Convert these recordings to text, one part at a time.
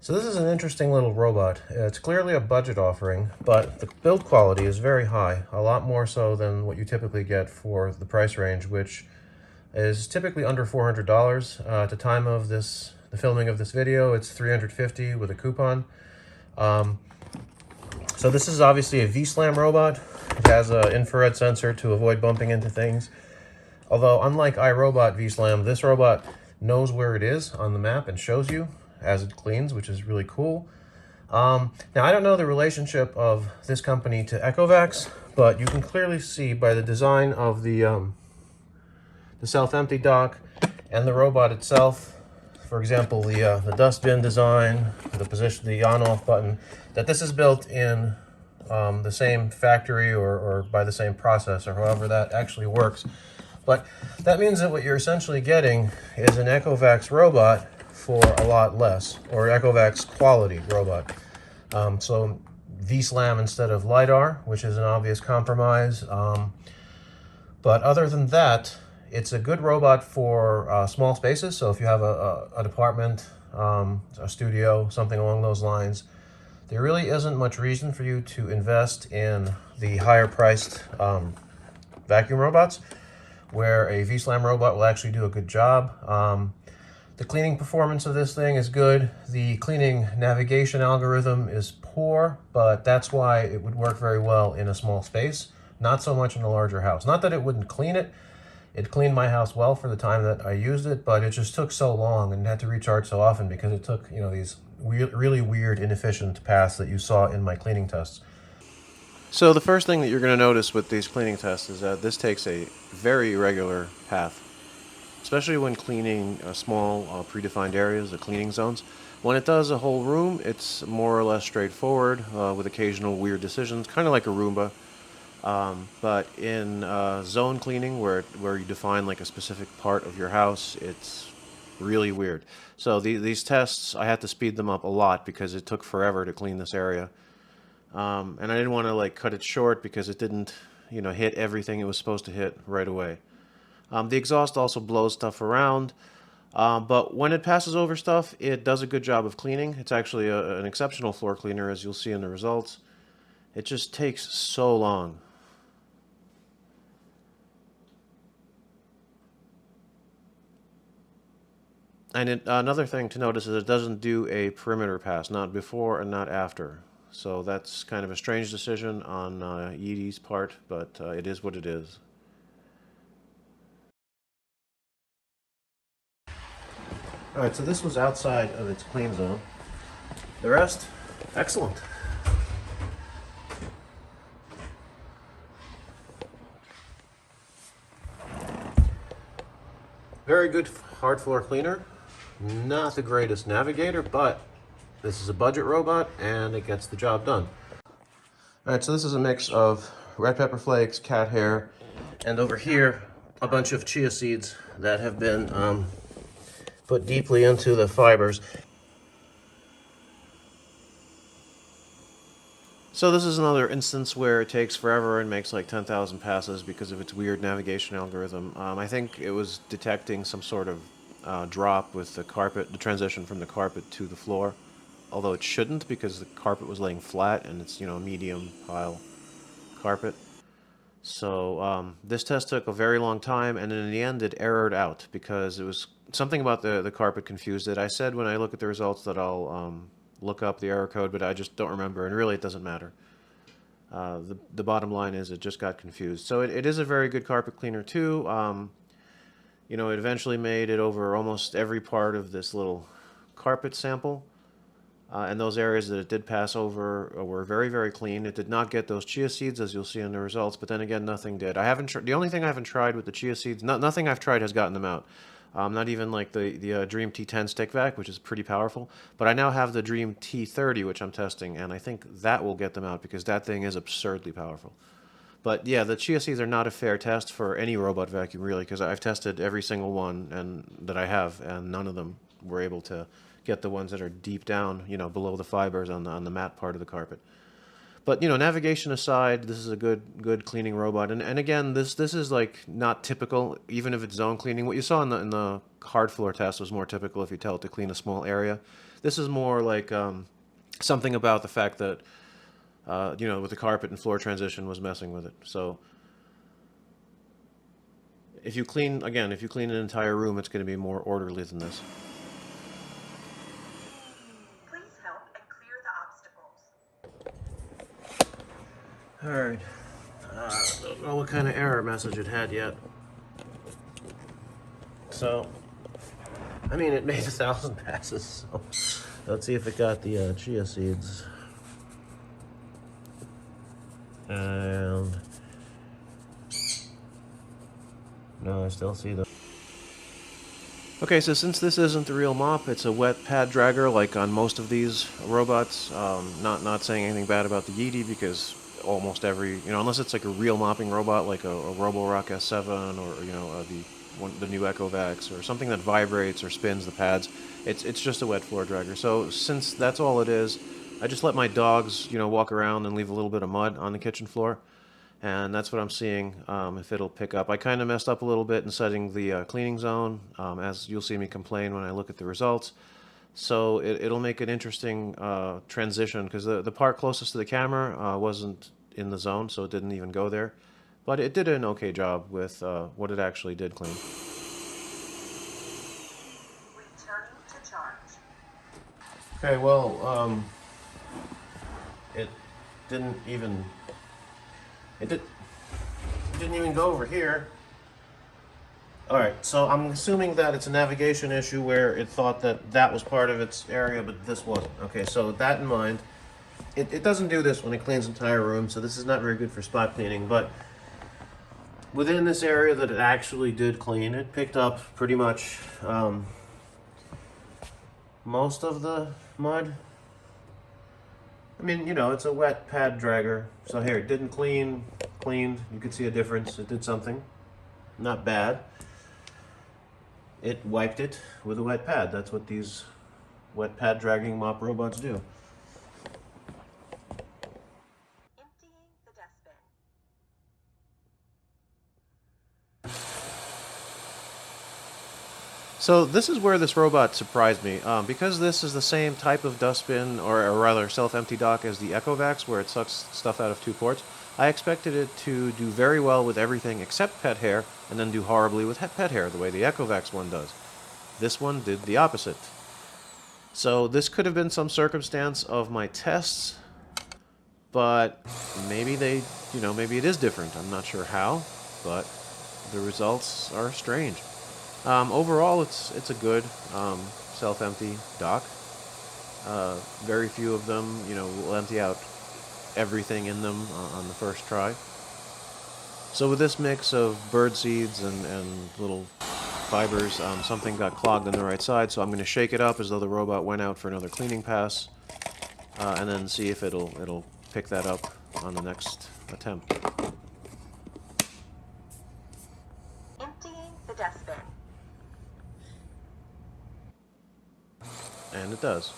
So this is an interesting little robot. It's clearly a budget offering, but the build quality is very high, a lot more so than what you typically get for the price range, which is typically under $400. At the time of the filming of this video, it's $350 with a coupon. So this is obviously a V-Slam robot. It has an infrared sensor to avoid bumping into things. Although, unlike iRobot V-Slam, this robot knows where it is on the map and shows you as it cleans, which is really cool. Now, I don't know the relationship of this company to Ecovacs, but you can clearly see by the design of the self-empty dock and the robot itself, for example, the dustbin design, the position, the on-off button, that this is built in the same factory or by the same process, or however that actually works. But that means that what you're essentially getting is an Ecovacs robot for a lot less, or Ecovacs quality robot. So V-Slam instead of LiDAR, which is an obvious compromise. But other than that, it's a good robot for small spaces. So if you have an apartment, a studio, something along those lines, there really isn't much reason for you to invest in the higher priced vacuum robots, where a V-Slam robot will actually do a good job. The cleaning performance of this thing is good. The cleaning navigation algorithm is poor, but that's why it would work very well in a small space, not so much in a larger house. Not that it wouldn't clean it. It cleaned my house well for the time that I used it, but it just took so long and had to recharge so often because it took, these really weird, inefficient paths that you saw in my cleaning tests. So the first thing that you're going to notice with these cleaning tests is that this takes a very irregular path, especially when cleaning small predefined areas, the cleaning zones. When it does a whole room, it's more or less straightforward with occasional weird decisions, kind of like a Roomba. But in zone cleaning, where you define like a specific part of your house, it's really weird. So these tests, I had to speed them up a lot because it took forever to clean this area. And I didn't want to like cut it short because it didn't, hit everything it was supposed to hit right away. The exhaust also blows stuff around, but when it passes over stuff, it does a good job of cleaning. It's actually an exceptional floor cleaner, as you'll see in the results. It just takes so long. And another thing to notice is it doesn't do a perimeter pass, not before and not after. So that's kind of a strange decision on Yeedi's part, but it is what it is. All right, so this was outside of its clean zone. The rest, excellent. Very good hard floor cleaner. Not the greatest navigator, but this is a budget robot and it gets the job done. All right, so this is a mix of red pepper flakes, cat hair, and over here, a bunch of chia seeds that have been put deeply into the fibers. So this is another instance where it takes forever and makes like 10,000 passes because of its weird navigation algorithm. I think it was detecting some sort of drop with the carpet, the transition from the carpet to the floor. Although it shouldn't because the carpet was laying flat and it's, medium pile carpet. So this test took a very long time, and in the end it errored out because it was something about the carpet confused it. I said when I look at the results that I'll look up the error code, but I just don't remember, and really it doesn't matter. The bottom line is it just got confused. So it is a very good carpet cleaner too. It eventually made it over almost every part of this little carpet sample. And those areas that it did pass over were very, very clean. It did not get those chia seeds, as you'll see in the results, but then again, nothing did. The only thing I haven't tried with the chia seeds, nothing I've tried has gotten them out. Not even like the Dream T10 stick vac, which is pretty powerful. But I now have the Dream T30, which I'm testing, and I think that will get them out because that thing is absurdly powerful. But yeah, the chia seeds are not a fair test for any robot vacuum, really, because I've tested every single one that I have, and none of them were able to get the ones that are deep down, below the fibers on the matte part of the carpet. But navigation aside, this is a good cleaning robot. And again, this is like not typical, even if it's zone cleaning. What you saw in the hard floor test was more typical if you tell it to clean a small area. This is more like something about the fact that, with the carpet and floor transition was messing with it. So if you clean an entire room, it's going to be more orderly than this. Please help and clear the obstacles. All right. Don't know what kind of error message it had yet. So, I mean, it made 1,000 passes. So let's see if it got the chia seeds. And no, I still see them. Okay, so since this isn't the real mop, it's a wet pad dragger like on most of these robots. Not saying anything bad about the Yeedi, because almost every, unless it's like a real mopping robot like a Roborock S7 or, the new Echovacs or something that vibrates or spins the pads, it's just a wet floor dragger. So since that's all it is, I just let my dogs, walk around and leave a little bit of mud on the kitchen floor. And that's what I'm seeing, if it'll pick up. I kind of messed up a little bit in setting the cleaning zone, as you'll see me complain when I look at the results. So it'll make an interesting transition, because the part closest to the camera wasn't in the zone, so it didn't even go there. But it did an okay job with what it actually did clean. Returning to charge. Okay, well, it didn't even... It didn't even go over here. Alright, so I'm assuming that it's a navigation issue where it thought that that was part of its area, but this wasn't. Okay, so with that in mind, it doesn't do this when it cleans entire rooms, so this is not very good for spot cleaning, but within this area that it actually did clean, it picked up pretty much most of the mud. I mean, it's a wet pad dragger. So here, it didn't cleaned. You could see a difference. It did something. Not bad. It wiped it with a wet pad. That's what these wet pad dragging mop robots do. Emptying the dustbin. So this is where this robot surprised me. Because this is the same type of dustbin, or rather self-empty dock, as the Echovacs, where it sucks stuff out of 2 ports, I expected it to do very well with everything except pet hair, and then do horribly with pet hair, the way the Echovacs one does. This one did the opposite. So this could have been some circumstance of my tests, but maybe maybe it is different. I'm not sure how, but the results are strange. Overall, it's a good self-empty dock. Very few of them, will empty out everything in them on the first try. So with this mix of bird seeds and little fibers, something got clogged on the right side, so I'm going to shake it up as though the robot went out for another cleaning pass, and then see if it'll pick that up on the next attempt. Emptying the dustbin. And it does.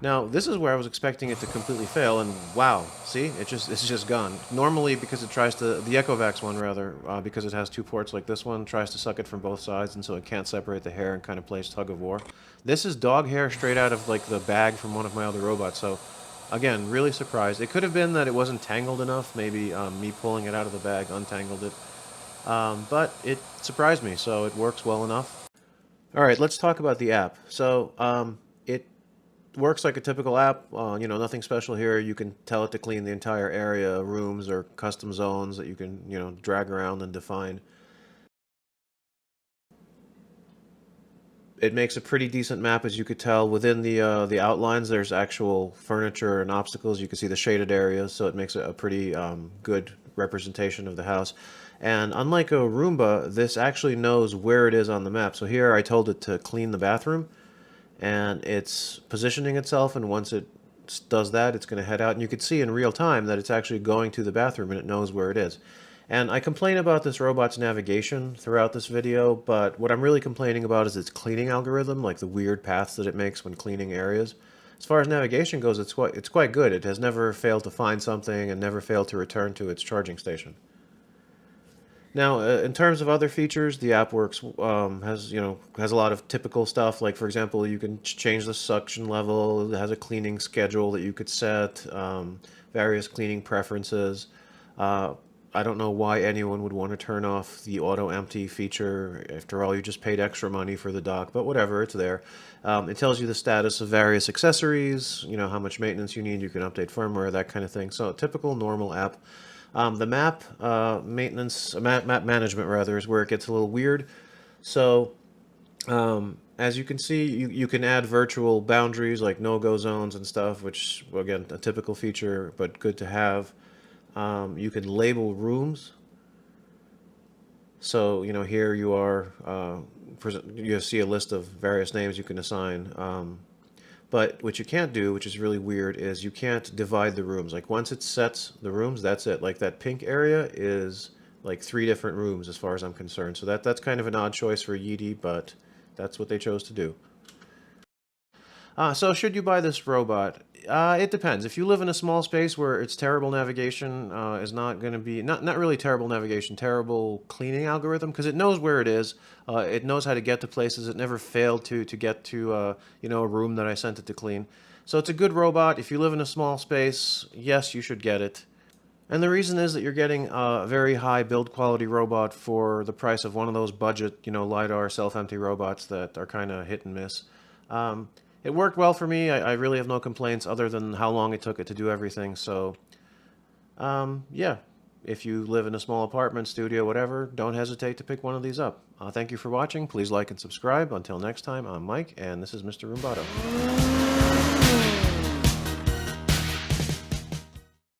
Now, this is where I was expecting it to completely fail, and wow, see? It's just gone. Normally, because it tries to, the Echovacs one rather, because it has 2 ports like this one, tries to suck it from both sides, and so it can't separate the hair and kind of plays tug of war. This is dog hair straight out of like the bag from one of my other robots, so again, really surprised. It could have been that it wasn't tangled enough, maybe me pulling it out of the bag untangled it. But it surprised me, so it works well enough. Alright, let's talk about the app. So, it works like a typical app, nothing special here. You can tell it to clean the entire area, rooms or custom zones that you can, drag around and define. It makes a pretty decent map, as you could tell. Within the outlines, there's actual furniture and obstacles. You can see the shaded areas, so it makes a pretty good representation of the house. And unlike a Roomba, this actually knows where it is on the map. So here I told it to clean the bathroom, and it's positioning itself, and once it does that, it's going to head out. And you can see in real time that it's actually going to the bathroom, and it knows where it is. And I complain about this robot's navigation throughout this video, but what I'm really complaining about is its cleaning algorithm, like the weird paths that it makes when cleaning areas. As far as navigation goes, it's quite good. It has never failed to find something and never failed to return to its charging station. Now, in terms of other features, the app works has a lot of typical stuff. Like for example, you can change the suction level. It has a cleaning schedule that you could set, various cleaning preferences. Uh, I don't know why anyone would want to turn off the auto empty feature. After all, you just paid extra money for the dock, but whatever, it's there. It tells you the status of various accessories. You know how much maintenance you need. You can update firmware, that kind of thing. So, typical normal app. The map maintenance, map management rather, is where it gets a little weird. So, as you can see, you can add virtual boundaries like no-go zones and stuff, which, well, again, a typical feature, but good to have. You can label rooms. So, here you are, you see a list of various names you can assign. But what you can't do, which is really weird, is you can't divide the rooms. Like once it sets the rooms, that's it. Like that pink area is like 3 different rooms as far as I'm concerned. So that's kind of an odd choice for Yeedi, but that's what they chose to do. So should you buy this robot? It depends. If you live in a small space where it's terrible navigation is not going to be, not really terrible navigation, terrible cleaning algorithm, because it knows where it is. It knows how to get to places. It never failed to get to a room that I sent it to clean. So it's a good robot. If you live in a small space, yes, you should get it. And the reason is that you're getting a very high build quality robot for the price of one of those budget, LiDAR self-empty robots that are kind of hit and miss. It worked well for me. I really have no complaints other than how long it took it to do everything. So, yeah, if you live in a small apartment, studio, whatever, don't hesitate to pick one of these up. Thank you for watching. Please like and subscribe. Until next time, I'm Mike, and this is Mr. Rumbato.